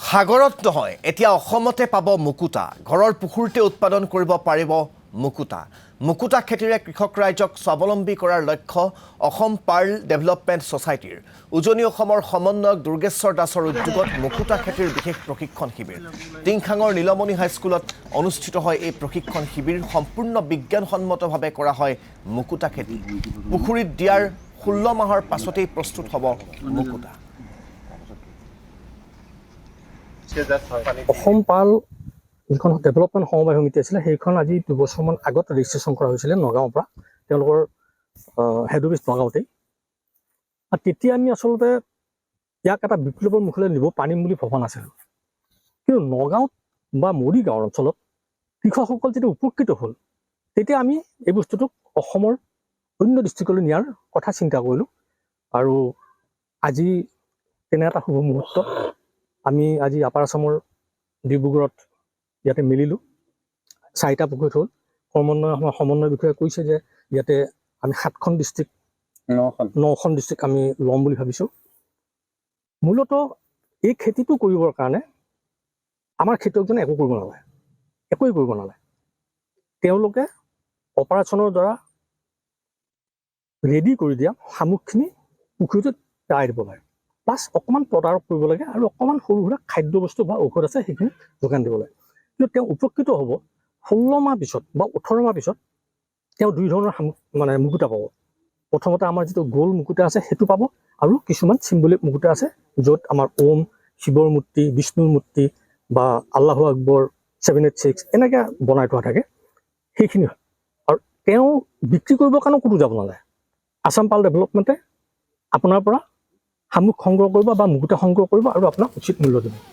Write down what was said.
সাগৰত নহয় এতিয়া অসমতে পাব মুকুতা ঘৰৰ পুখুৰীতে উৎপাদন কৰিব পাৰিব মুকুতা খেতিৰে কৃষক ৰাইজক স্বাৱলম্বী কৰাৰ লক্ষ্য অসম পাৰ্ল ডেভেলপমেণ্ট ছ'চাইটিৰ উজনি অসমৰ সমন্বয়ক দুৰ্গেশ্বৰ দাসৰ উদ্যোগত মুকুতা খেতিৰ বিশেষ প্ৰশিক্ষণ শিবিৰ টিংখাঙৰ নীলমণি হাইস্কুলত অনুষ্ঠিত হয় এই প্ৰশিক্ষণ শিবিৰ সম্পূৰ্ণ বিজ্ঞানসন্মতভাৱে কৰা হয় মুকুতা খেতি পুখুৰীত দিয়াৰ 16 মাহৰ পাছতেই প্ৰস্তুত হ'ব মুকুতা অসম পাল যিখন ডেভেলপমেণ্ট সমবায় সমিতি আছিলে সেইখন আজি 2 বছৰমান আগত ৰেজিষ্ট্ৰেশ্যন কৰা হৈছিলে নগাঁৱৰ পৰা তেওঁলোকৰ হেড অফিচ নগাঁৱতেই আৰু তেতিয়া আমি আচলতে ইয়াক এটা বিপ্লৱৰ মুখলৈ নিব পাৰিম বুলি ভবা নাছিলোঁ কিন্তু নগাঁৱত বা মৰিগাঁও অঞ্চলত কৃষকসকল যেতিয়া উপকৃত হ'ল তেতিয়া আমি এই বস্তুটোক অসমৰ অন্য ডিষ্ট্ৰিক্টলৈ নিয়াৰ কথা চিন্তা কৰিলোঁ আৰু আজি তেনে এটা শুভ মুহূৰ্ত আমি আজি আপাৰ আসামৰ ডিব্ৰুগড়ত ইয়াতে মিলিলোঁ 4টা পুখুৰীত হ'ল সমন্বয় বিষয়ে কৈছে যে ইয়াতে আমি 7খন ডিষ্ট্ৰিক্ট 9খন ডিষ্ট্ৰিক্ট আমি ল'ম বুলি ভাবিছোঁ মূলতঃ এই খেতিটো কৰিবৰ কাৰণে আমাৰ খেতিয়কজনে একোৱেই কৰিব নালাগে তেওঁলোকে অপাৰেশ্যনৰ দ্বাৰা ৰেডি কৰি দিয়া সামগ্ৰীখিনি পুখুৰীটোত পেলাই দিব লাগে প্লাছ অকণমান তদাৰক কৰিব লাগে আৰু অকণমান সৰু সুৰা খাদ্যবস্তু বা ঔষধ আছে সেইখিনি যোগান দিব লাগে কিন্তু তেওঁ উপকৃত হ'ব 16 মাহ পিছত বা 18 মাহ পিছত তেওঁ 2 ধৰণৰ মুকুতা পাব প্ৰথমতে আমাৰ যিটো গোল মুকুতা আছে সেইটো পাব আৰু কিছুমান চিম্বলিক মুকুতা আছে য'ত আমাৰ ওম শিৱৰ মূৰ্তি বিষ্ণুৰ মূৰ্তি বা আল্লাহু আকবৰ 786 এনেকৈ বনাই থোৱা থাকে সেইখিনি হয় আৰু তেওঁ বিক্ৰী কৰিবৰ কাৰণে ক'তো যাব নালাগে আসাম পাল ডেভেলপমেণ্টে আপোনাৰ পৰা সামগ্ৰী সংগ্ৰহ কৰিব বা মুকুতা সংগ্ৰহ কৰিব আৰু আপোনাক উচিত মূল্য দিব